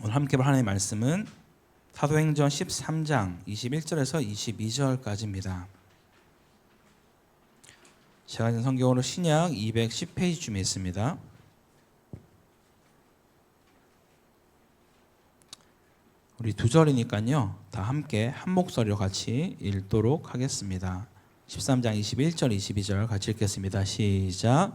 오늘 함께 볼 하나님의 말씀은 사도행전 13장 21절에서 22절까지입니다. 제가 가진 성경으로 신약 210페이지쯤에 있습니다. 우리 두 절이니까요, 다 함께 한 목소리로 같이 읽도록 하겠습니다. 13장 21절 22절 같이 읽겠습니다. 시작.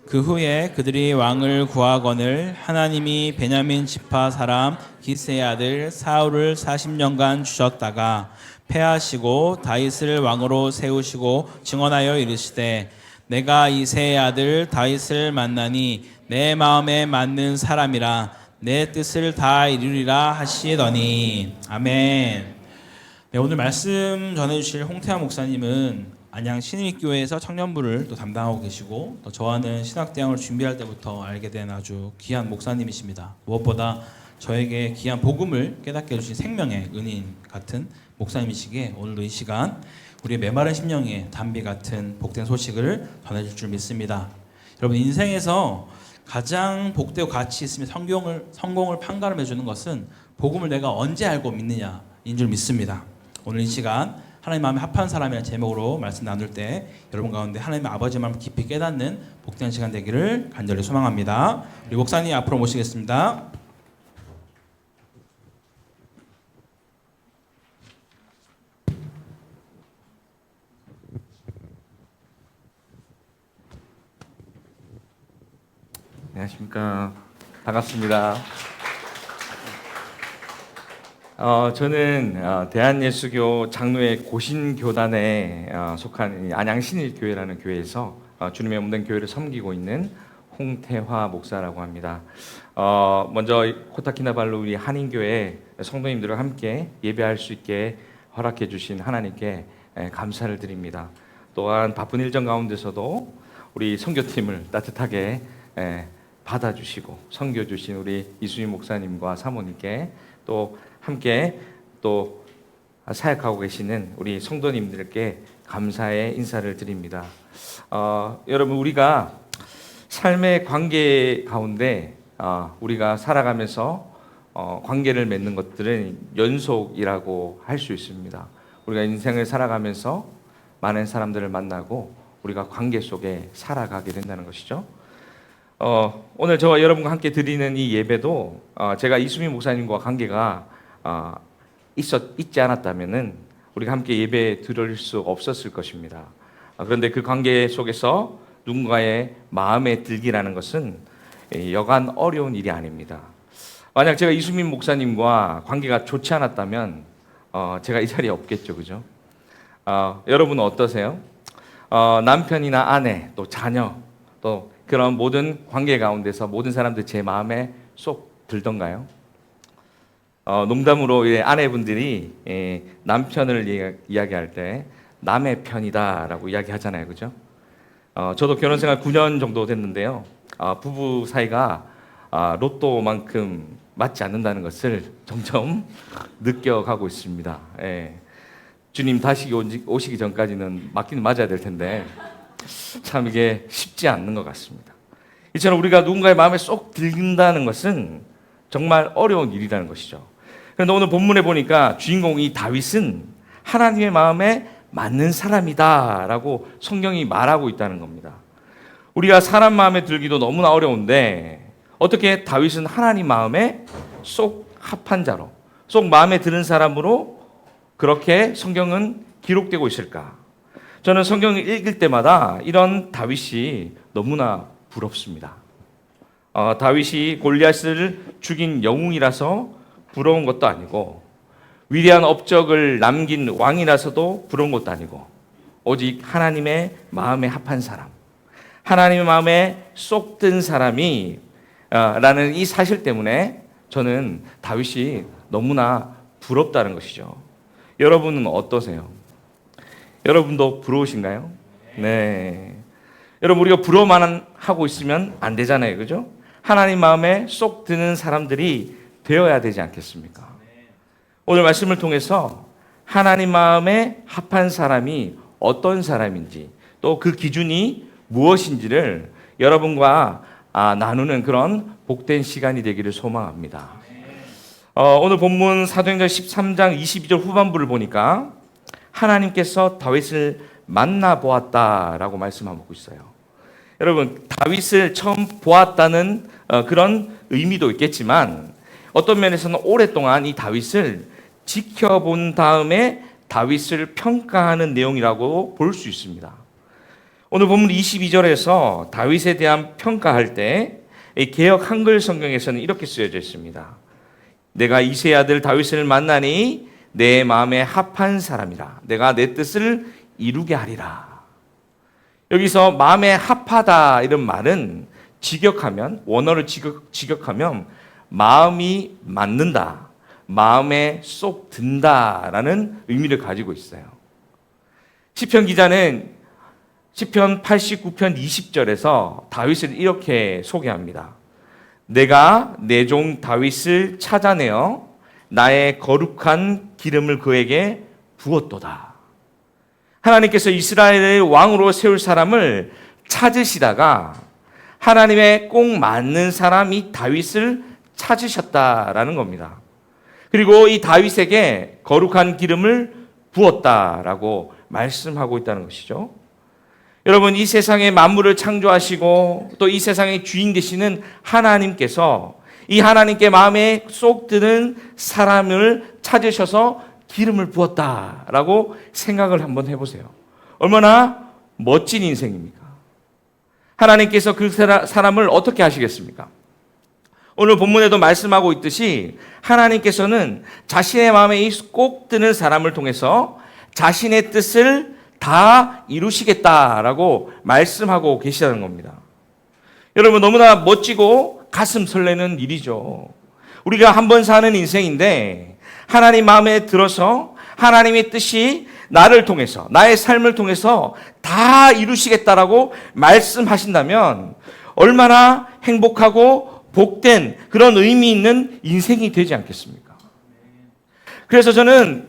그 후에 그들이 왕을 구하거늘 하나님이 베냐민 지파 사람 기스의 아들 사울을 40년간 주셨다가 패하시고 다윗을 왕으로 세우시고 증언하여 이르시되 내가 이새의 아들 다윗을 만나니 내 마음에 맞는 사람이라 내 뜻을 다 이루리라 하시더니. 아멘. 네, 오늘 말씀 전해주실 홍태환 목사님은 안양 신일교회에서 청년부를 또 담당하고 계시고, 또 저와는 신학대학을 준비할 때부터 알게 된 아주 귀한 목사님이십니다. 무엇보다 저에게 귀한 복음을 깨닫게 해주신 생명의 은인 같은 목사님이시기에 오늘도 이 시간 우리의 메마른 심령에 담비 같은 복된 소식을 전해줄 줄 믿습니다. 여러분, 인생에서 가장 복되고 가치 있으며 성공을 판가름해 주는 것은 복음을 내가 언제 알고 믿느냐인 줄 믿습니다. 오늘 이 시간 하나님 마음에 합한 사람이라는 제목으로 말씀 나눌 때 여러분 가운데 하나님의 아버지 마음을 깊이 깨닫는 복된 시간 되기를 간절히 소망합니다. 우리 목사님 앞으로 모시겠습니다. 안녕하십니까. 반갑습니다. 저는 대한예수교 장로회 고신교단에 속한 안양신일교회라는 교회에서 주님의 몸된 교회를 섬기고 있는 홍태화 목사라고 합니다. 먼저 코타키나발루 우리 한인교회 성도님들과 함께 예배할 수 있게 허락해 주신 하나님께 감사를 드립니다. 또한 바쁜 일정 가운데서도 우리 선교팀을 따뜻하게 받아주시고 섬겨주신 우리 이수임 목사님과 사모님께 또 함께 또 사역하고 계시는 우리 성도님들께 감사의 인사를 드립니다. 여러분, 우리가 삶의 관계 가운데 우리가 살아가면서 관계를 맺는 것들은 연속이라고 할 수 있습니다. 우리가 인생을 살아가면서 많은 사람들을 만나고 우리가 관계 속에 살아가게 된다는 것이죠. 오늘 저와 여러분과 함께 드리는 이 예배도 제가 이수민 목사님과 관계가 있지 않았다면은 우리가 함께 예배 드릴 수 없었을 것입니다. 그런데 그 관계 속에서 누군가의 마음에 들기라는 것은 여간 어려운 일이 아닙니다. 만약 제가 이수민 목사님과 관계가 좋지 않았다면 제가 이 자리에 없겠죠, 그죠? 여러분은 어떠세요? 남편이나 아내, 또 자녀, 또 그런 모든 관계 가운데서 모든 사람들 제 마음에 쏙 들던가요? 농담으로 아내분들이 남편을 이야기할 때 남의 편이다라고 이야기하잖아요, 그죠? 저도 결혼생활 9년 정도 됐는데요. 부부 사이가 로또만큼 맞지 않는다는 것을 점점 느껴가고 있습니다. 주님 다시 오시기 전까지는 맞기는 맞아야 될 텐데 참 이게 쉽지 않는 것 같습니다. 이처럼 우리가 누군가의 마음에 쏙 들린다는 것은 정말 어려운 일이라는 것이죠. 그런데 오늘 본문에 보니까 주인공이 다윗은 하나님의 마음에 맞는 사람이다라고 성경이 말하고 있다는 겁니다. 우리가 사람 마음에 들기도 너무나 어려운데 어떻게 다윗은 하나님 마음에 쏙 합한 자로, 쏙 마음에 드는 사람으로 그렇게 성경은 기록되고 있을까? 저는 성경을 읽을 때마다 이런 다윗이 너무나 부럽습니다. 다윗이 골리앗을 죽인 영웅이라서 부러운 것도 아니고, 위대한 업적을 남긴 왕이라서도 부러운 것도 아니고, 오직 하나님의 마음에 합한 사람, 하나님의 마음에 쏙 든 사람이 라는 이 사실 때문에 저는 다윗이 너무나 부럽다는 것이죠. 여러분은 어떠세요? 여러분도 부러우신가요? 네. 여러분, 우리가 부러워만 하고 있으면 안 되잖아요, 그죠? 하나님 마음에 쏙 드는 사람들이 되어야 되지 않겠습니까? 오늘 말씀을 통해서 하나님 마음에 합한 사람이 어떤 사람인지, 또 그 기준이 무엇인지를 여러분과 나누는 그런 복된 시간이 되기를 소망합니다. 오늘 본문 사도행전 13장 22절 후반부를 보니까 하나님께서 다윗을 만나보았다라고 말씀하고 있어요. 여러분, 다윗을 처음 보았다는 그런 의미도 있겠지만 어떤 면에서는 오랫동안 이 다윗을 지켜본 다음에 다윗을 평가하는 내용이라고 볼 수 있습니다. 오늘 본문 22절에서 다윗에 대한 평가할 때 개역 한글 성경에서는 이렇게 쓰여져 있습니다. 내가 이새의 아들 다윗을 만나니 내 마음에 합한 사람이라. 내가 내 뜻을 이루게 하리라. 여기서 마음에 합하다 이런 말은 직역하면, 원어를 직역하면 마음이 맞는다, 마음에 쏙 든다라는 의미를 가지고 있어요. 시편 기자는 시편 89편 20절에서 다윗을 이렇게 소개합니다. 내가 내 종 다윗을 찾아내어 나의 거룩한 기름을 그에게 부었도다. 하나님께서 이스라엘의 왕으로 세울 사람을 찾으시다가 하나님의 꼭 맞는 사람이 다윗을 찾으셨다라는 겁니다. 그리고 이 다윗에게 거룩한 기름을 부었다라고 말씀하고 있다는 것이죠. 여러분, 이 세상의 만물을 창조하시고 또 이 세상의 주인 되시는 하나님께서 이 하나님께 마음에 쏙 드는 사람을 찾으셔서 기름을 부었다라고 생각을 한번 해보세요. 얼마나 멋진 인생입니까? 하나님께서 그 사람을 어떻게 하시겠습니까? 오늘 본문에도 말씀하고 있듯이 하나님께서는 자신의 마음에 꼭 드는 사람을 통해서 자신의 뜻을 다 이루시겠다라고 말씀하고 계시다는 겁니다. 여러분, 너무나 멋지고 가슴 설레는 일이죠. 우리가 한 번 사는 인생인데 하나님 마음에 들어서 하나님의 뜻이 나를 통해서, 나의 삶을 통해서 다 이루시겠다라고 말씀하신다면 얼마나 행복하고 복된 그런 의미 있는 인생이 되지 않겠습니까? 그래서 저는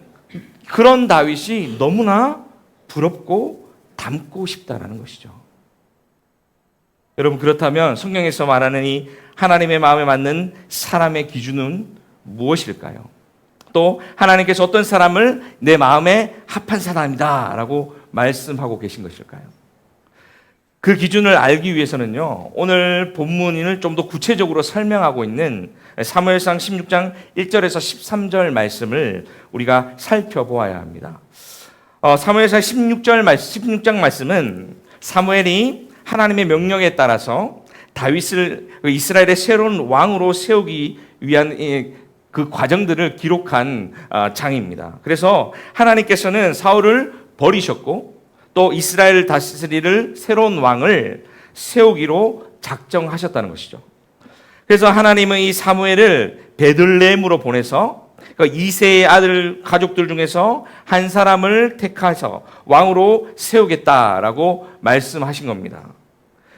그런 다윗이 너무나 부럽고 닮고 싶다라는 것이죠. 여러분, 그렇다면 성경에서 말하는 이 하나님의 마음에 맞는 사람의 기준은 무엇일까요? 또 하나님께서 어떤 사람을 내 마음에 합한 사람이다 라고 말씀하고 계신 것일까요? 그 기준을 알기 위해서는요, 오늘 본문을 좀 더 구체적으로 설명하고 있는 사무엘상 16장 1절에서 13절 말씀을 우리가 살펴보아야 합니다. 사무엘상 16장 말씀은 사무엘이 하나님의 명령에 따라서 다윗을 이스라엘의 새로운 왕으로 세우기 위한 그 과정들을 기록한 장입니다. 그래서 하나님께서는 사울을 버리셨고 또 이스라엘을 다스릴 새로운 왕을 세우기로 작정하셨다는 것이죠. 그래서 하나님은 이 사무엘을 베들레헴으로 보내서 이새의 아들 가족들 중에서 한 사람을 택하셔서 왕으로 세우겠다라고 말씀하신 겁니다.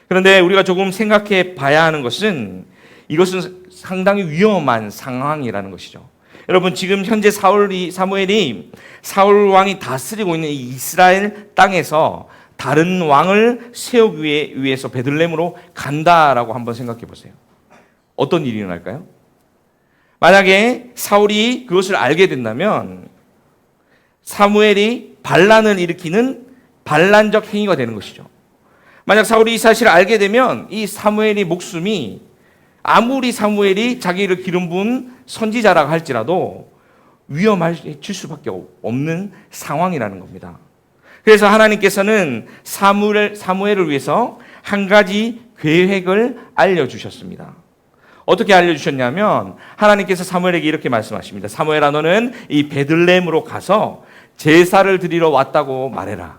그런데 우리가 조금 생각해 봐야 하는 것은 이것은 상당히 위험한 상황이라는 것이죠. 여러분, 지금 현재 사무엘이 사울 왕이 다스리고 있는 이 이스라엘 땅에서 다른 왕을 세우기 위해서 베들레헴으로 간다라고 한번 생각해 보세요. 어떤 일이 일어날까요? 만약에 사울이 그것을 알게 된다면 사무엘이 반란을 일으키는 반란적 행위가 되는 것이죠. 만약 사울이 이 사실을 알게 되면 이 사무엘의 목숨이, 아무리 사무엘이 자기를 기름 부은 선지자라고 할지라도 위험해질 수밖에 없는 상황이라는 겁니다. 그래서 하나님께서는 사무엘을 위해서 한 가지 계획을 알려주셨습니다. 어떻게 알려주셨냐면 하나님께서 사무엘에게 이렇게 말씀하십니다. 사무엘아, 너는 이 베들레헴으로 가서 제사를 드리러 왔다고 말해라.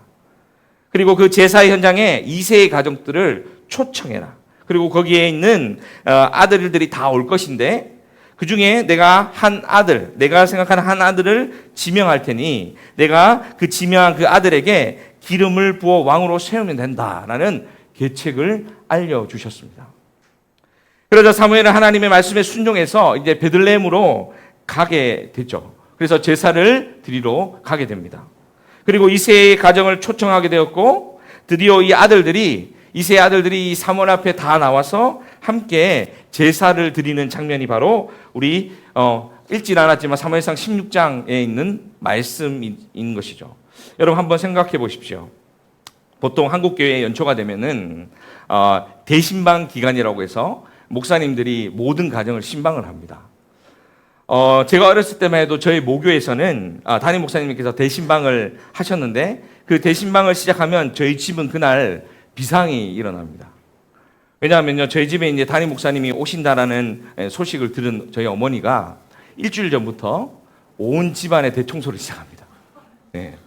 그리고 그 제사의 현장에 이새의 가족들을 초청해라. 그리고 거기에 있는 아들들이 다 올 것인데 그 중에 내가 생각하는 한 아들을 지명할 테니 내가 그 지명한 그 아들에게 기름을 부어 왕으로 세우면 된다라는 계책을 알려주셨습니다. 그러자 사무엘은 하나님의 말씀에 순종해서 이제 베들레헴으로 가게 되죠. 그래서 제사를 드리러 가게 됩니다. 그리고 이새의 가정을 초청하게 되었고 드디어 이새의 아들들이 이 사무엘 앞에 다 나와서 함께 제사를 드리는 장면이 바로 우리 읽질 않았지만 사무엘상 16장에 있는 말씀인 것이죠. 여러분 한번 생각해 보십시오. 보통 한국 교회의 연초가 되면은 대신방 기간이라고 해서 목사님들이 모든 가정을 신방을 합니다. 제가 어렸을 때만 해도 저희 모교에서는 담임 목사님께서 대신방을 하셨는데 그 대신방을 시작하면 저희 집은 그날 비상이 일어납니다. 왜냐하면요, 저희 집에 이제 담임 목사님이 오신다라는 소식을 들은 저희 어머니가 일주일 전부터 온 집안의 대청소를 시작합니다. 네.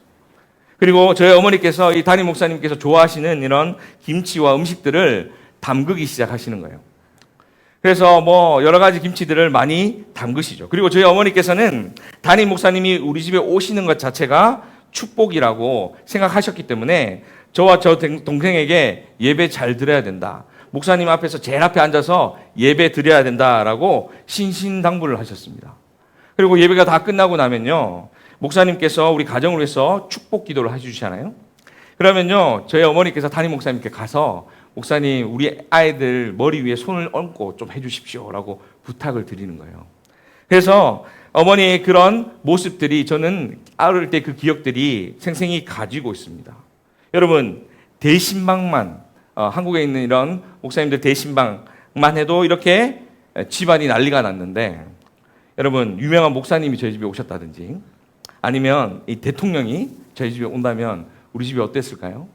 그리고 저희 어머니께서 이 담임 목사님께서 좋아하시는 이런 김치와 음식들을 담그기 시작하시는 거예요. 그래서 뭐 여러 가지 김치들을 많이 담그시죠. 그리고 저희 어머니께서는 담임 목사님이 우리 집에 오시는 것 자체가 축복이라고 생각하셨기 때문에 저와 저 동생에게 예배 잘 드려야 된다. 목사님 앞에서 제일 앞에 앉아서 예배 드려야 된다라고 신신당부를 하셨습니다. 그리고 예배가 다 끝나고 나면요, 목사님께서 우리 가정을 위해서 축복 기도를 해주시잖아요. 그러면요, 저희 어머니께서 담임 목사님께 가서 목사님, 우리 아이들 머리 위에 손을 얹고 좀 해주십시오라고 부탁을 드리는 거예요. 그래서 어머니의 그런 모습들이 저는 어릴 때 그 기억들이 생생히 가지고 있습니다. 여러분, 대신방만 한국에 있는 이런 목사님들 대신방만 해도 이렇게 집안이 난리가 났는데, 여러분 유명한 목사님이 저희 집에 오셨다든지 아니면 이 대통령이 저희 집에 온다면 우리 집이 어땠을까요?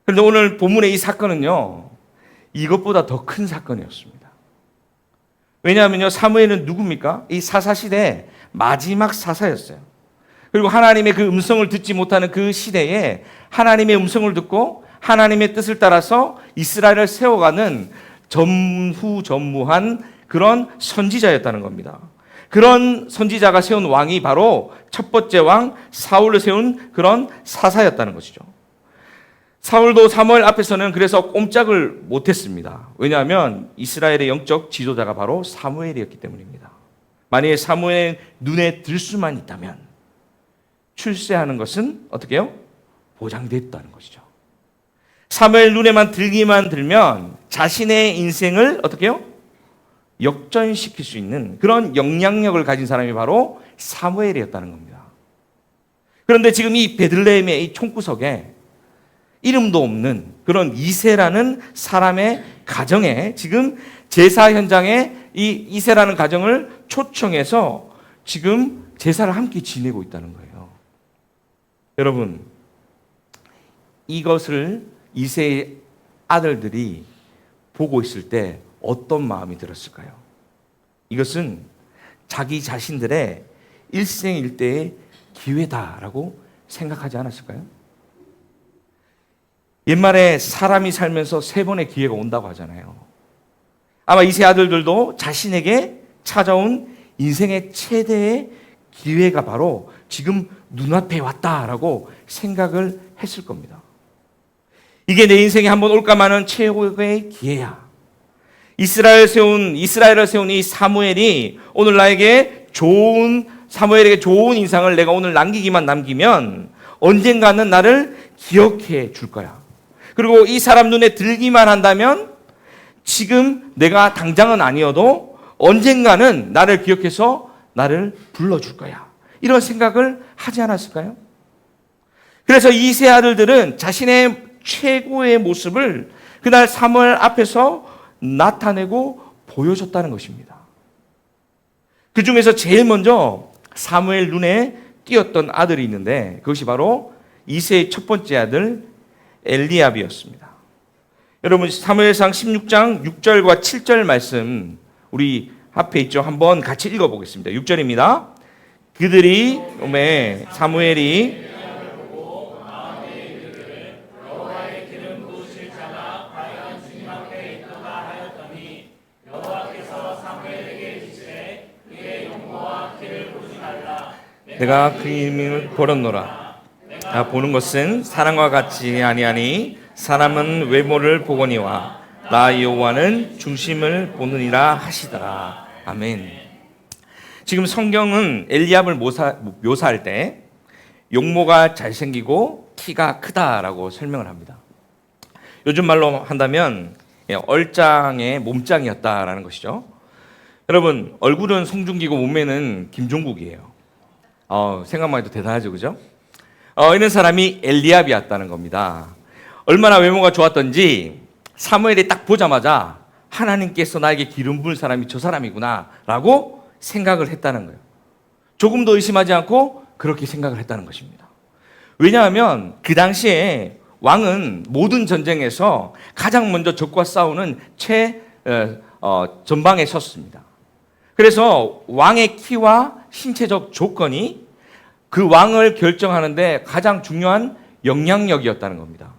그런데 오늘 본문의 이 사건은요, 이것보다 더 큰 사건이었습니다. 왜냐하면요, 사무엘은 누굽니까? 이 사사시대 마지막 사사였어요. 그리고 하나님의 그 음성을 듣지 못하는 그 시대에 하나님의 음성을 듣고 하나님의 뜻을 따라서 이스라엘을 세워가는 전무한 그런 선지자였다는 겁니다. 그런 선지자가 세운 왕이 바로 첫 번째 왕 사울을 세운 그런 사사였다는 것이죠. 사울도 사무엘 앞에서는 그래서 꼼짝을 못했습니다. 왜냐하면 이스라엘의 영적 지도자가 바로 사무엘이었기 때문입니다. 만약에 사무엘 눈에 들 수만 있다면 출세하는 것은 어떻게 해요? 보장됐다는 것이죠. 사무엘 눈에만 들기만 들면 자신의 인생을 어떻게 해요? 역전시킬 수 있는 그런 영향력을 가진 사람이 바로 사무엘이었다는 겁니다. 그런데 지금 이 베들레헴의 이 총구석에 이름도 없는 그런 이새라는 사람의 가정에 지금 제사 현장에 이 이새라는 가정을 초청해서 지금 제사를 함께 지내고 있다는 거예요. 여러분, 이것을 이새의 아들들이 보고 있을 때 어떤 마음이 들었을까요? 이것은 자기 자신들의 일생일대의 기회다라고 생각하지 않았을까요? 옛말에 사람이 살면서 3번의 기회가 온다고 하잖아요. 아마 이새 아들들도 자신에게 찾아온 인생의 최대의 기회가 바로 지금 눈앞에 왔다라고 생각을 했을 겁니다. 이게 내 인생에 한번 올까마는 최고의 기회야. 이스라엘을 세운 이 사무엘이 오늘 사무엘에게 좋은 인상을 내가 오늘 남기면 언젠가는 나를 기억해 줄 거야. 그리고 이 사람 눈에 들기만 한다면 지금 내가 당장은 아니어도 언젠가는 나를 기억해서 나를 불러줄 거야. 이런 생각을 하지 않았을까요? 그래서 이 세 아들들은 자신의 최고의 모습을 그날 사무엘 앞에서 나타내고 보여줬다는 것입니다. 그 중에서 제일 먼저 사무엘 눈에 띄었던 아들이 있는데 그것이 바로 이새의 첫 번째 아들 엘리압이었습니다. 여러분 사무엘상 16장 6절과 7절 말씀 우리 앞에 있죠. 한번 같이 읽어보겠습니다. 6절입니다. 그들이 사무엘이 내가 그 이름을 버렸노라. 보는 것은 사람과 같지 아니하니 사람은 외모를 보거니와 나 여호와는 중심을 보느니라 하시더라. 아멘. 지금 성경은 엘리압을 묘사할 때 용모가 잘생기고 키가 크다라고 설명을 합니다. 요즘 말로 한다면 얼짱의 몸짱이었다라는 것이죠. 여러분, 얼굴은 송중기고 몸매는 김종국이에요. 생각만 해도 대단하죠, 그죠? 이런 사람이 엘리압이었다는 겁니다. 얼마나 외모가 좋았던지 사무엘이 딱 보자마자 하나님께서 나에게 기름 부은 사람이 저 사람이구나 라고 생각을 했다는 거예요. 조금도 의심하지 않고 그렇게 생각을 했다는 것입니다. 왜냐하면 그 당시에 왕은 모든 전쟁에서 가장 먼저 적과 싸우는 전방에 섰습니다. 그래서 왕의 키와 신체적 조건이 그 왕을 결정하는데 가장 중요한 영향력이었다는 겁니다.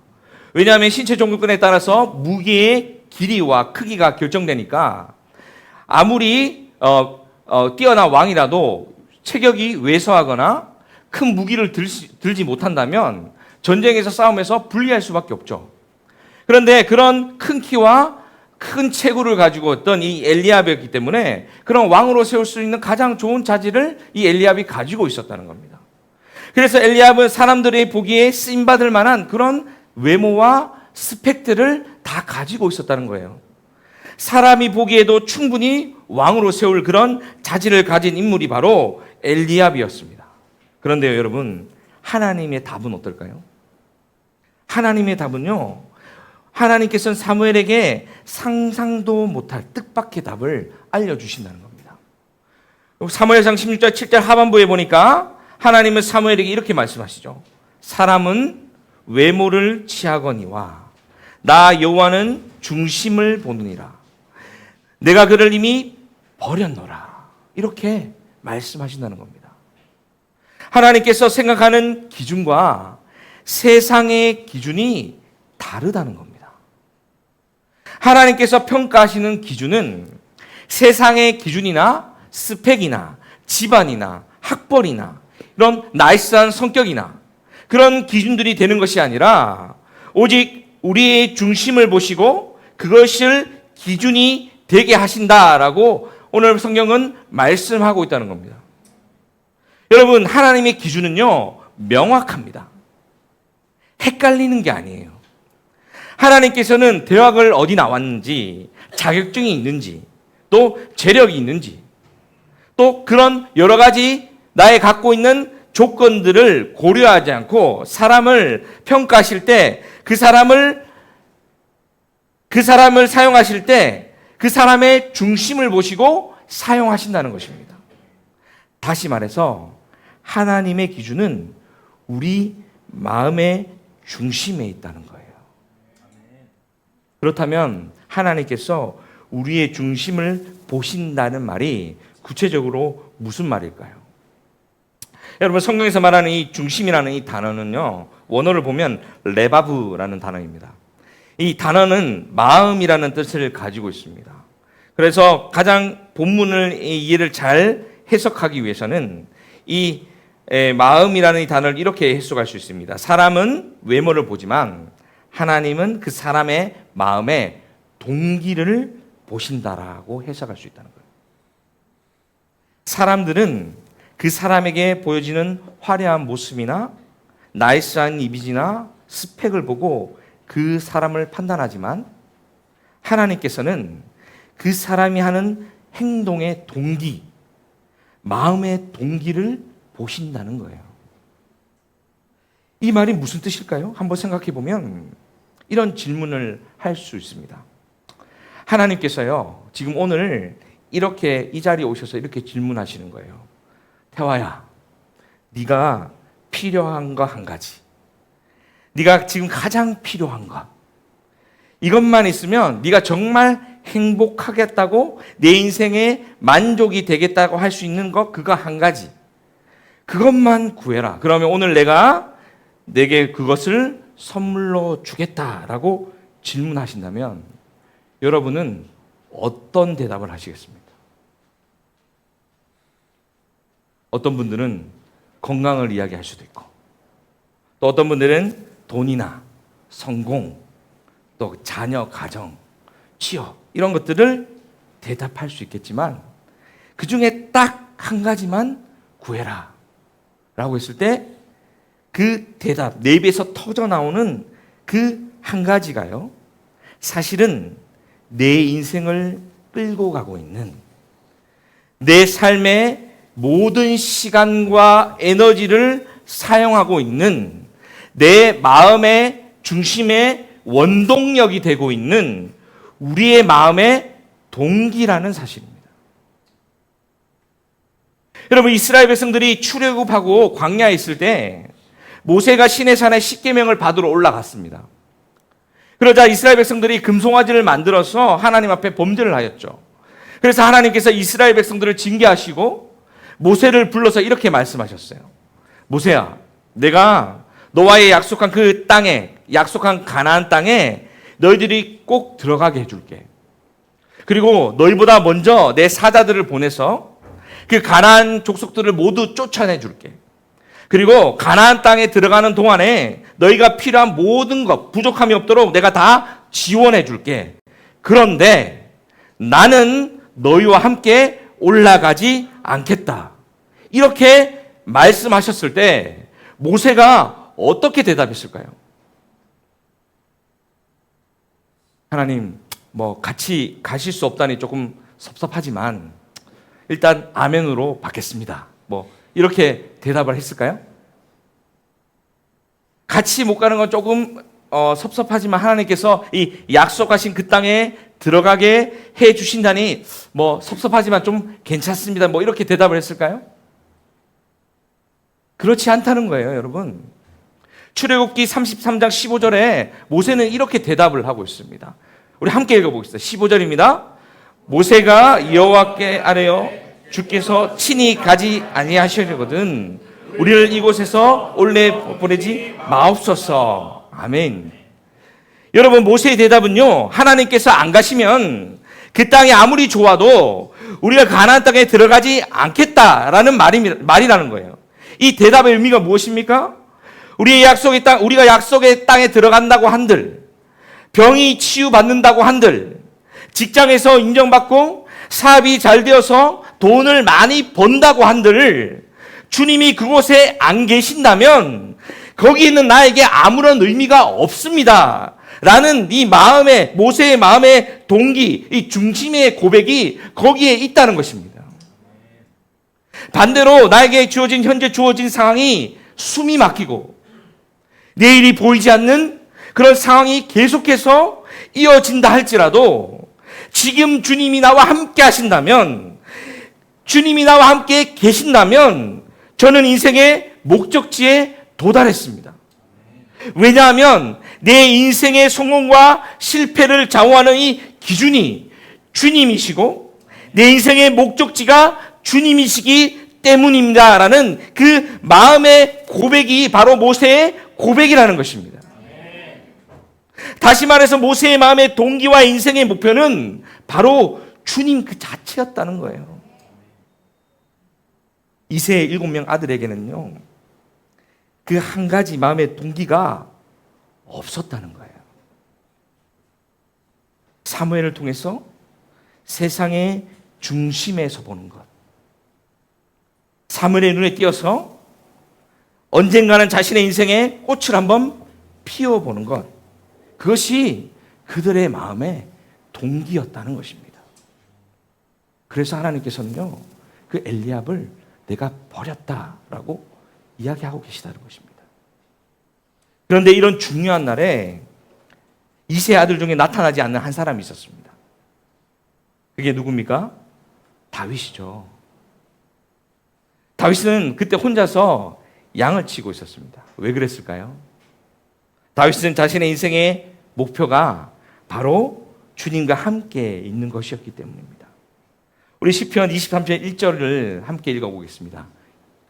왜냐하면 신체 조건에 따라서 무기의 길이와 크기가 결정되니까 아무리 뛰어난 왕이라도 체격이 왜소하거나 큰 무기를 들지 못한다면 전쟁에서 싸움에서 불리할 수밖에 없죠. 그런데 그런 큰 키와 큰 체구를 가지고 있던 이 엘리압이었기 때문에 그런 왕으로 세울 수 있는 가장 좋은 자질을 이 엘리압이 가지고 있었다는 겁니다. 그래서 엘리압은 사람들이 보기에 쓰임받을 만한 그런 외모와 스펙들을 다 가지고 있었다는 거예요. 사람이 보기에도 충분히 왕으로 세울 그런 자질을 가진 인물이 바로 엘리압이었습니다. 그런데요, 여러분, 하나님의 답은 어떨까요? 하나님의 답은요, 하나님께서는 사무엘에게 상상도 못할 뜻밖의 답을 알려주신다는 겁니다. 사무엘상 16장 7절 하반부에 보니까 하나님은 사무엘에게 이렇게 말씀하시죠. 사람은 외모를 취하거니와 나 여호와는 중심을 보느니라. 내가 그를 이미 버렸노라. 이렇게 말씀하신다는 겁니다. 하나님께서 생각하는 기준과 세상의 기준이 다르다는 겁니다. 하나님께서 평가하시는 기준은 세상의 기준이나 스펙이나 집안이나 학벌이나 이런 나이스한 성격이나 그런 기준들이 되는 것이 아니라 오직 우리의 중심을 보시고 그것을 기준이 되게 하신다라고 오늘 성경은 말씀하고 있다는 겁니다. 여러분, 하나님의 기준은요, 명확합니다. 헷갈리는 게 아니에요. 하나님께서는 대학을 어디 나왔는지, 자격증이 있는지, 또 재력이 있는지, 또 그런 여러 가지 나의 갖고 있는 조건들을 고려하지 않고 사람을 평가하실 때 그 사람을 사용하실 때 그 사람의 중심을 보시고 사용하신다는 것입니다. 다시 말해서 하나님의 기준은 우리 마음의 중심에 있다는 거예요. 그렇다면 하나님께서 우리의 중심을 보신다는 말이 구체적으로 무슨 말일까요? 여러분, 성경에서 말하는 이 중심이라는 이 단어는요, 원어를 보면 레바브라는 단어입니다. 이 단어는 마음이라는 뜻을 가지고 있습니다. 그래서 가장 본문을 이해를 잘 해석하기 위해서는 이 마음이라는 이 단어를 이렇게 해석할 수 있습니다. 사람은 외모를 보지만 하나님은 그 사람의 마음의 동기를 보신다라고 해석할 수 있다는 거예요. 사람들은 그 사람에게 보여지는 화려한 모습이나 나이스한 이미지나 스펙을 보고 그 사람을 판단하지만 하나님께서는 그 사람이 하는 행동의 동기, 마음의 동기를 보신다는 거예요. 이 말이 무슨 뜻일까요? 한번 생각해 보면 이런 질문을 할 수 있습니다. 하나님께서요, 지금 오늘 이렇게 이 자리에 오셔서 이렇게 질문하시는 거예요. 태화야, 네가 필요한 거 한 가지. 네가 지금 가장 필요한 거. 이것만 있으면 네가 정말 행복하겠다고 내 인생에 만족이 되겠다고 할 수 있는 거 그거 한 가지. 그것만 구해라. 그러면 오늘 내가 내게 그것을 선물로 주겠다라고 질문하신다면 여러분은 어떤 대답을 하시겠습니까? 어떤 분들은 건강을 이야기할 수도 있고, 또 어떤 분들은 돈이나 성공, 또 자녀, 가정, 취업 이런 것들을 대답할 수 있겠지만 그 중에 딱 한 가지만 구해라 라고 했을 때 그 대답, 내 입에서 터져 나오는 그 한 가지가요, 사실은 내 인생을 끌고 가고 있는 내 삶의 모든 시간과 에너지를 사용하고 있는 내 마음의 중심의 원동력이 되고 있는 우리의 마음의 동기라는 사실입니다. 여러분, 이스라엘 백성들이 출애굽하고 광야에 있을 때 모세가 시내산에 십계명을 받으러 올라갔습니다. 그러자 이스라엘 백성들이 금송아지를 만들어서 하나님 앞에 범죄를 하였죠. 그래서 하나님께서 이스라엘 백성들을 징계하시고 모세를 불러서 이렇게 말씀하셨어요. 모세야, 내가 너와의 약속한 그 땅에, 약속한 가나안 땅에 너희들이 꼭 들어가게 해줄게. 그리고 너희보다 먼저 내 사자들을 보내서 그 가나안 족속들을 모두 쫓아내줄게. 그리고 가나안 땅에 들어가는 동안에 너희가 필요한 모든 것, 부족함이 없도록 내가 다 지원해줄게. 그런데 나는 너희와 함께 올라가지 않겠다. 이렇게 말씀하셨을 때 모세가 어떻게 대답했을까요? 하나님, 같이 가실 수 없다니 조금 섭섭하지만 일단 아멘으로 받겠습니다. 이렇게 대답을 했을까요? 같이 못 가는 건 조금 섭섭하지만 하나님께서 이 약속하신 그 땅에 들어가게 해 주신다니 섭섭하지만 좀 괜찮습니다. 이렇게 대답을 했을까요? 그렇지 않다는 거예요, 여러분. 출애굽기 33장 15절에 모세는 이렇게 대답을 하고 있습니다. 우리 함께 읽어보겠습니다. 15절입니다. 모세가 여호와께 아뢰어 주께서 친히 가지 아니하시려거든 우리를 이곳에서 올래 보내지 마옵소서. 아멘. 여러분, 모세의 대답은요, 하나님께서 안 가시면 그 땅이 아무리 좋아도 우리가 가나안 땅에 들어가지 않겠다라는 말이라는 거예요. 이 대답의 의미가 무엇입니까? 우리가 약속의 땅에 들어간다고 한들, 병이 치유받는다고 한들, 직장에서 인정받고 사업이 잘 되어서 돈을 많이 번다고 한들, 주님이 그곳에 안 계신다면 거기 있는 나에게 아무런 의미가 없습니다. 라는 이 모세의 마음의 동기, 이 중심의 고백이 거기에 있다는 것입니다. 반대로 나에게 현재 주어진 상황이 숨이 막히고 내일이 보이지 않는 그런 상황이 계속해서 이어진다 할지라도 지금 주님이 나와 함께 하신다면, 주님이 나와 함께 계신다면 저는 인생의 목적지에 도달했습니다. 왜냐하면 내 인생의 성공과 실패를 좌우하는 이 기준이 주님이시고 내 인생의 목적지가 주님이시기 때문입니다라는 그 마음의 고백이 바로 모세의 고백이라는 것입니다. 다시 말해서 모세의 마음의 동기와 인생의 목표는 바로 주님 그 자체였다는 거예요. 이세의 7명 아들에게는요, 그 한 가지 마음의 동기가 없었다는 거예요. 사무엘을 통해서 세상의 중심에서 보는 것, 사무엘의 눈에 띄어서 언젠가는 자신의 인생에 꽃을 한번 피워보는 것, 그것이 그들의 마음의 동기였다는 것입니다. 그래서 하나님께서는요, 그 엘리압을 내가 버렸다라고 이야기하고 계시다는 것입니다. 그런데 이런 중요한 날에 이세 아들 중에 나타나지 않는 한 사람이 있었습니다. 그게 누굽니까? 다윗이죠. 다윗은 그때 혼자서 양을 치고 있었습니다. 왜 그랬을까요? 다윗은 자신의 인생의 목표가 바로 주님과 함께 있는 것이었기 때문입니다. 우리 시편 23편 1절을 함께 읽어보겠습니다.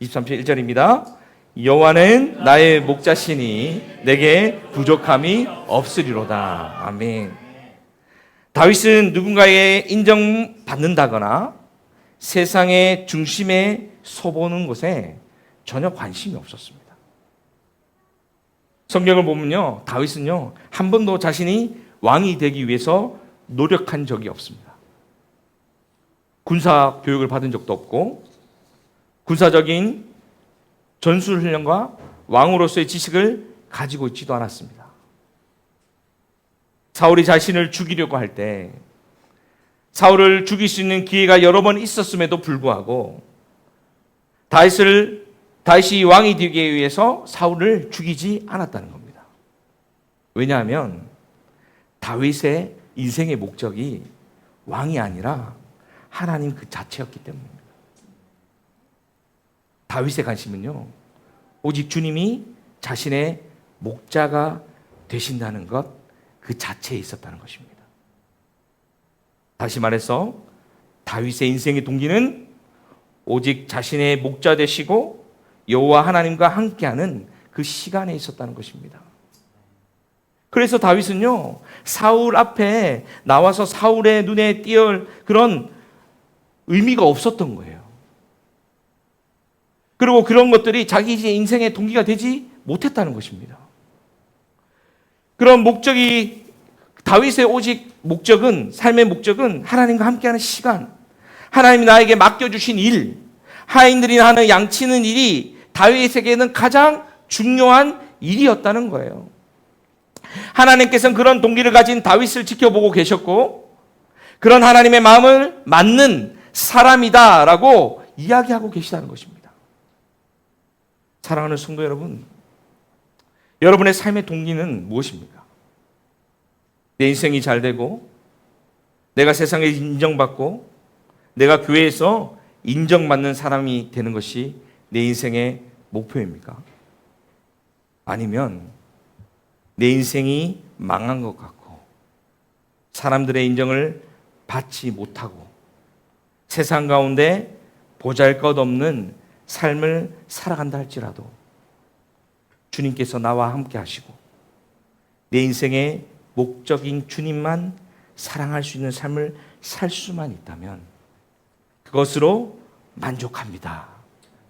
23편 1절입니다. 여호와는 나의 목자시니 내게 부족함이 없으리로다. 아멘. 다윗은 누군가에 인정받는다거나 세상의 중심에 서보는 것에 전혀 관심이 없었습니다. 성경을 보면요, 다윗은요, 한 번도 자신이 왕이 되기 위해서 노력한 적이 없습니다. 군사 교육을 받은 적도 없고 군사적인 전술 훈련과 왕으로서의 지식을 가지고 있지도 않았습니다. 사울이 자신을 죽이려고 할 때 사울을 죽일 수 있는 기회가 여러 번 있었음에도 불구하고 다윗이 왕이 되기 위해서 사울을 죽이지 않았다는 겁니다. 왜냐하면 다윗의 인생의 목적이 왕이 아니라 하나님 그 자체였기 때문입니다. 다윗의 관심은요, 오직 주님이 자신의 목자가 되신다는 것, 그 자체에 있었다는 것입니다. 다시 말해서 다윗의 인생의 동기는 오직 자신의 목자 되시고 여호와 하나님과 함께하는 그 시간에 있었다는 것입니다. 그래서 다윗은요, 사울 앞에 나와서 사울의 눈에 띄을 그런 의미가 없었던 거예요. 그리고 그런 것들이 자기 인생의 동기가 되지 못했다는 것입니다. 그런 목적이, 다윗의 오직 목적은, 삶의 목적은 하나님과 함께하는 시간, 하나님이 나에게 맡겨주신 일, 하인들이 하는 양치는 일이 다윗에게는 가장 중요한 일이었다는 거예요. 하나님께서는 그런 동기를 가진 다윗을 지켜보고 계셨고, 그런 하나님의 마음을 맞는 사람이다라고 이야기하고 계시다는 것입니다. 사랑하는 성도 여러분, 여러분의 삶의 동기는 무엇입니까? 내 인생이 잘 되고, 내가 세상에 인정받고, 내가 교회에서 인정받는 사람이 되는 것이 내 인생의 목표입니까? 아니면 내 인생이 망한 것 같고, 사람들의 인정을 받지 못하고, 세상 가운데 보잘것없는 삶을 살아간다 할지라도 주님께서 나와 함께 하시고 내 인생의 목적인 주님만 사랑할 수 있는 삶을 살 수만 있다면 그것으로 만족합니다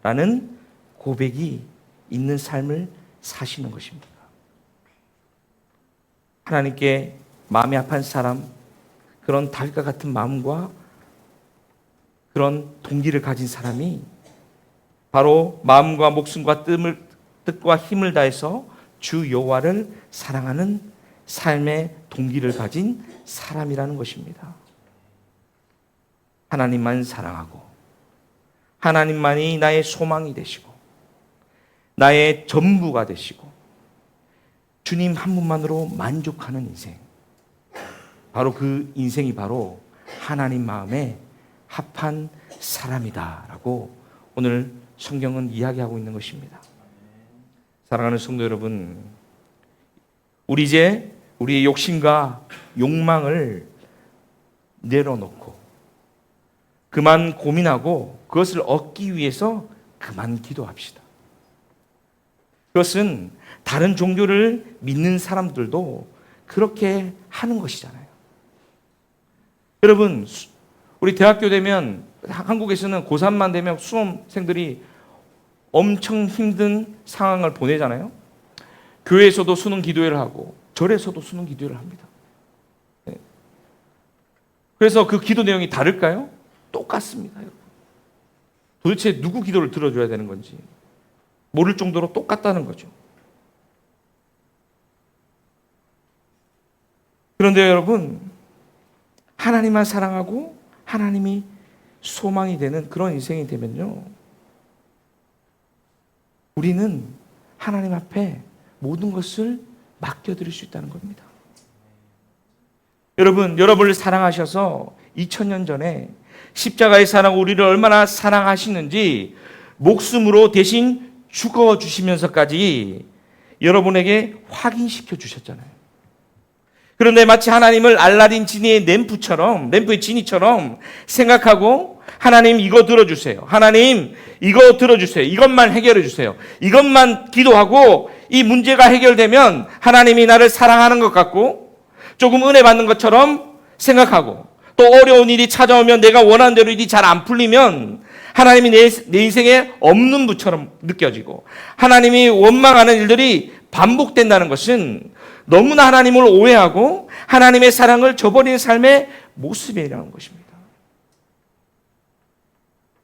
라는 고백이 있는 삶을 사시는 것입니다. 하나님께 마음이 아픈 사람, 그런 다윗과 같은 마음과 그런 동기를 가진 사람이 바로 마음과 목숨과 뜻과 힘을 다해서 주 여호와를 사랑하는 삶의 동기를 가진 사람이라는 것입니다. 하나님만 사랑하고 하나님만이 나의 소망이 되시고 나의 전부가 되시고 주님 한 분만으로 만족하는 인생, 바로 그 인생이 바로 하나님 마음에 합한 사람이다라고 오늘 성경은 이야기하고 있는 것입니다. 사랑하는 성도 여러분, 우리 이제 우리의 욕심과 욕망을 내려놓고 그만 고민하고 그것을 얻기 위해서 그만 기도합시다. 그것은 다른 종교를 믿는 사람들도 그렇게 하는 것이잖아요. 여러분, 우리 대학교 되면, 한국에서는 고3만 되면 수험생들이 엄청 힘든 상황을 보내잖아요. 교회에서도 수능 기도회를 하고 절에서도 수능 기도회를 합니다. 그래서 그 기도 내용이 다를까요? 똑같습니다. 여러분. 도대체 누구 기도를 들어줘야 되는 건지 모를 정도로 똑같다는 거죠. 그런데 여러분, 하나님만 사랑하고 하나님이 소망이 되는 그런 인생이 되면요, 우리는 하나님 앞에 모든 것을 맡겨드릴 수 있다는 겁니다. 여러분을 사랑하셔서 2000년 전에 십자가의 사랑, 우리를 얼마나 사랑하시는지 목숨으로 대신 죽어주시면서까지 여러분에게 확인시켜 주셨잖아요. 그런데 마치 하나님을 알라딘 지니의 램프의 지니처럼 생각하고, 하나님 이거 들어주세요, 하나님 이거 들어주세요, 이것만 해결해 주세요, 이것만 기도하고 이 문제가 해결되면 하나님이 나를 사랑하는 것 같고 조금 은혜 받는 것처럼 생각하고, 또 어려운 일이 찾아오면 내가 원하는 대로 일이 잘 안 풀리면 하나님이 내 인생에 없는 분처럼 느껴지고, 하나님이 원망하는 일들이 반복된다는 것은 너무나 하나님을 오해하고 하나님의 사랑을 저버리는 삶의 모습이라는 것입니다.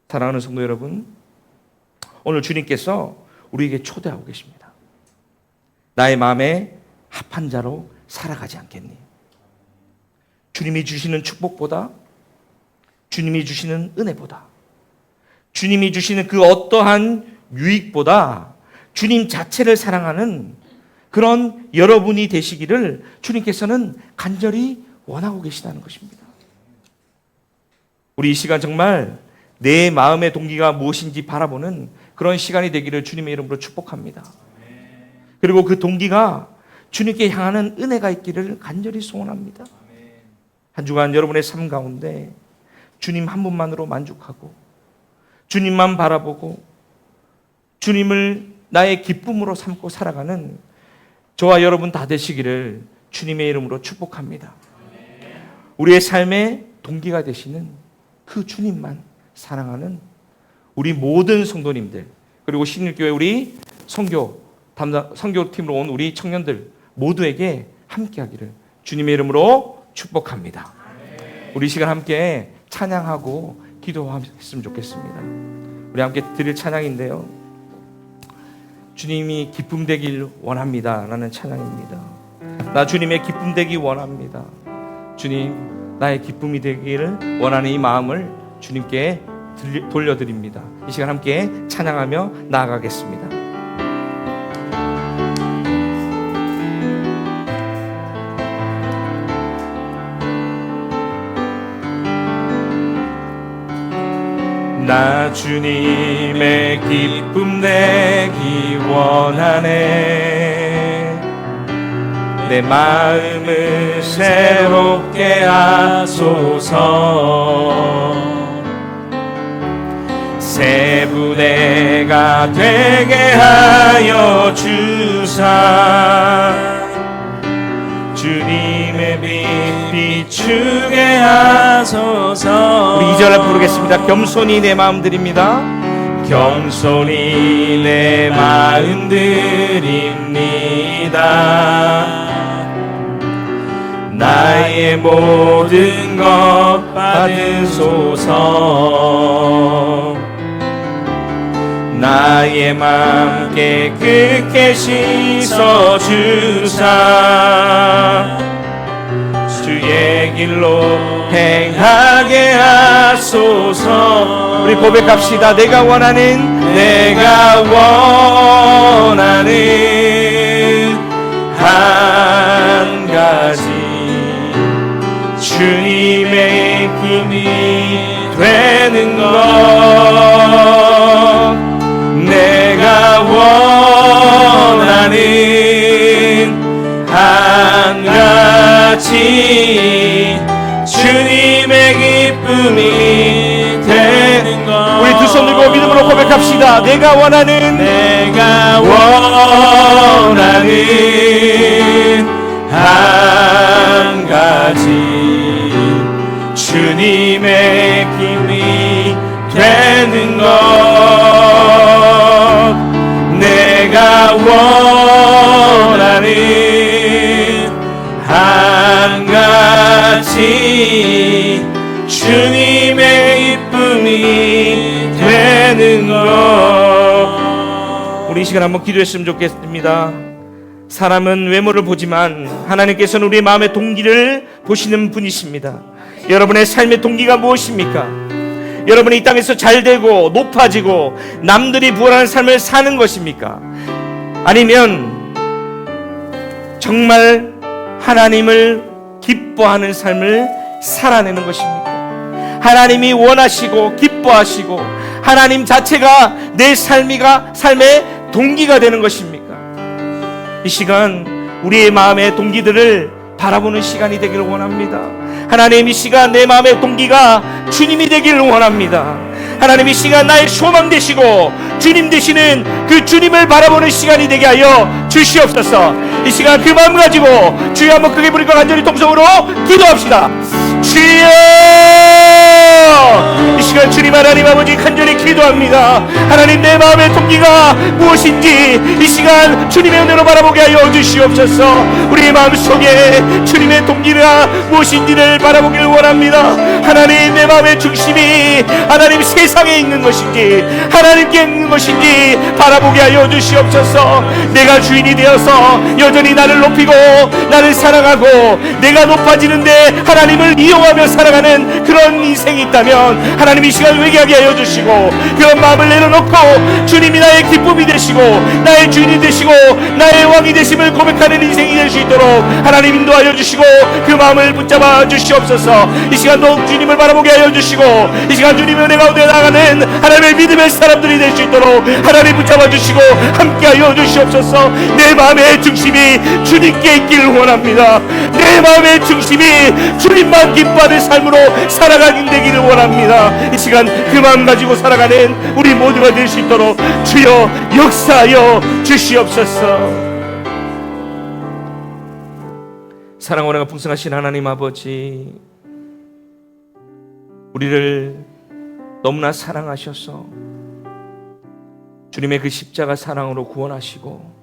사랑하는 성도 여러분, 오늘 주님께서 우리에게 초대하고 계십니다. 나의 마음에 합한 자로 살아가지 않겠니? 주님이 주시는 축복보다 주님이 주시는 은혜보다, 주님이 주시는 그 어떠한 유익보다 주님 자체를 사랑하는 그런 여러분이 되시기를 주님께서는 간절히 원하고 계시다는 것입니다. 우리 이 시간 정말 내 마음의 동기가 무엇인지 바라보는 그런 시간이 되기를 주님의 이름으로 축복합니다. 그리고 그 동기가 주님께 향하는 은혜가 있기를 간절히 소원합니다. 한 주간 여러분의 삶 가운데 주님 한 분만으로 만족하고 주님만 바라보고 주님을 나의 기쁨으로 삼고 살아가는 저와 여러분 다 되시기를 주님의 이름으로 축복합니다. 우리의 삶의 동기가 되시는 그 주님만 사랑하는 우리 모든 성도님들, 그리고 신일교회 우리 선교팀으로 온 우리 청년들 모두에게 함께하기를 주님의 이름으로 축복합니다. 우리 시간 함께 찬양하고 기도했으면 좋겠습니다. 우리 함께 드릴 찬양인데요, 주님이 기쁨 되길 원합니다 라는 찬양입니다. 나 주님의 기쁨 되기 원합니다. 주님, 나의 기쁨이 되기를 원하는 이 마음을 주님께 돌려드립니다. 이 시간 함께 찬양하며 나아가겠습니다. 나 주님의 기쁨 내기 원하네. 내 마음을 새롭게 하소서. 새 부대가 되게 하여 주사. 주님의 빛 비추게 하소서. 우리 2절 부르겠습니다. 겸손히 내 마음 드립니다. 겸손히 내 마음 드립니다. 나의 모든 것 받으소서. 나의 맘 깨끗게 씻어주사. 주의 길로 행하게 하소서. 우리 고백합시다. 내가 원하는 한 가지, 주님의 힘이 되는 것. 내가 원하는 한 가지, 주님의 기쁨이 되는 것. 우리 두 손 들고 믿음으로 고백합시다. 내가 원하는 한 가지, 주님의 힘이 되는 것. 내가 원하는 한 가지, 주님의 기쁨이 되는 것. 우리 이 시간 한번 기도했으면 좋겠습니다. 사람은 외모를 보지만 하나님께서는 우리의 마음의 동기를 보시는 분이십니다. 여러분의 삶의 동기가 무엇입니까? 여러분이 이 땅에서 잘되고 높아지고 남들이 부활하는 삶을 사는 것입니까? 아니면 정말 하나님을 기뻐하는 삶을 살아내는 것입니까? 하나님이 원하시고 기뻐하시고 하나님 자체가 내 삶의 동기가 되는 것입니까? 이 시간 우리의 마음의 동기들을 바라보는 시간이 되기를 원합니다. 하나님, 이 시간 내 마음의 동기가 주님이 되기를 원합니다. 하나님, 이 시간 나의 소망 되시고 주님 되시는 그 주님을 바라보는 시간이 되게 하여 주시옵소서. 이 시간 그 마음 가지고 주여 한번 크게 부르고 간절히 통성으로 기도합시다. 주여! 이 시간 주님 하나님 아버지 간절히 기도합니다. 하나님, 내 마음의 동기가 무엇인지 이 시간 주님의 은혜로 바라보게 하여 주시옵소서. 우리의 마음속에 주님의 동기가 무엇인지를 바라보기를 원합니다. 하나님, 내 마음의 중심이 하나님 세상에 있는 것인지 하나님께 있는 것인지 바라보게 하여 주시옵소서. 내가 주인이 되어서 여전히 나를 높이고 나를 사랑하고 내가 높아지는데 하나님을 이용하며 살아가는 그런 인생이 있다면 하나님 이 시간 회개하게 하여 주시고 그런 마음을 내려놓고 주님이 나의 기쁨이 되시고 나의 주인이 되시고 나의 왕이 되심을 고백하는 인생이 될 수 있도록 하나님 인도하여 주시고 그 마음을 붙잡아 주시옵소서. 이 시간도 주님을 바라보게 하여 주시고 이 시간 주님의 은혜 가운데 나가는 하나님의 믿음의 사람들이 될 수 있도록 하나님 붙잡아 주시고 함께하여 주시옵소서. 내 마음의 중심이 주님께 있기를 원합니다. 내 마음의 중심이 주님만 기뻐하는 삶으로 살아가는 되기를 원합니다. 이 시간 그 마음 가지고 살아가는 우리 모두가 될 수 있도록 주여 역사하여 주시옵소서. 사랑 은혜가 풍성하신 하나님 아버지, 우리를 너무나 사랑하셔서 주님의 그 십자가 사랑으로 구원하시고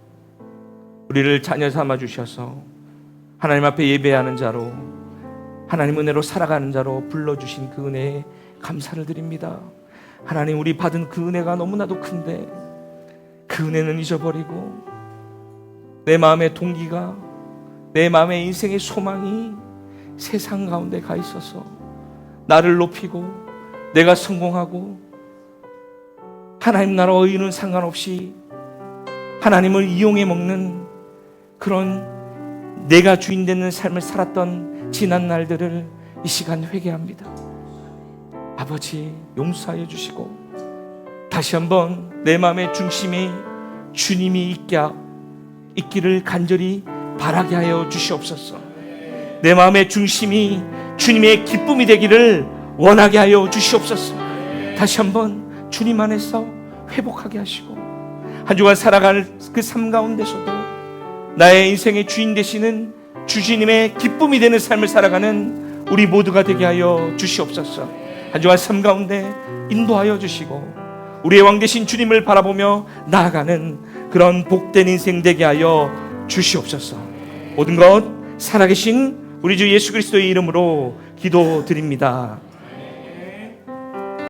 우리를 자녀 삼아 주셔서 하나님 앞에 예배하는 자로 하나님 은혜로 살아가는 자로 불러주신 그 은혜에 감사를 드립니다. 하나님, 우리 받은 그 은혜가 너무나도 큰데 그 은혜는 잊어버리고 내 마음의 동기가, 내 마음의 인생의 소망이 세상 가운데 가 있어서 나를 높이고 내가 성공하고 하나님 나라 의의는 상관없이 하나님을 이용해 먹는 그런 내가 주인 되는 삶을 살았던 지난 날들을 이 시간 회개합니다. 아버지, 용서하여 주시고 다시 한번 내 마음의 중심에 주님이 있기를 간절히 바라게 하여 주시옵소서. 내 마음의 중심이 주님의 기쁨이 되기를 원하게 하여 주시옵소서. 다시 한번 주님 안에서 회복하게 하시고 한 주간 살아갈 그 삶 가운데서도 나의 인생의 주인 되시는 주주님의 기쁨이 되는 삶을 살아가는 우리 모두가 되게 하여 주시옵소서. 한 주간 삶 가운데 인도하여 주시고 우리의 왕 되신 주님을 바라보며 나아가는 그런 복된 인생 되게 하여 주시옵소서. 모든 것 살아계신 우리 주 예수 그리스도의 이름으로 기도드립니다.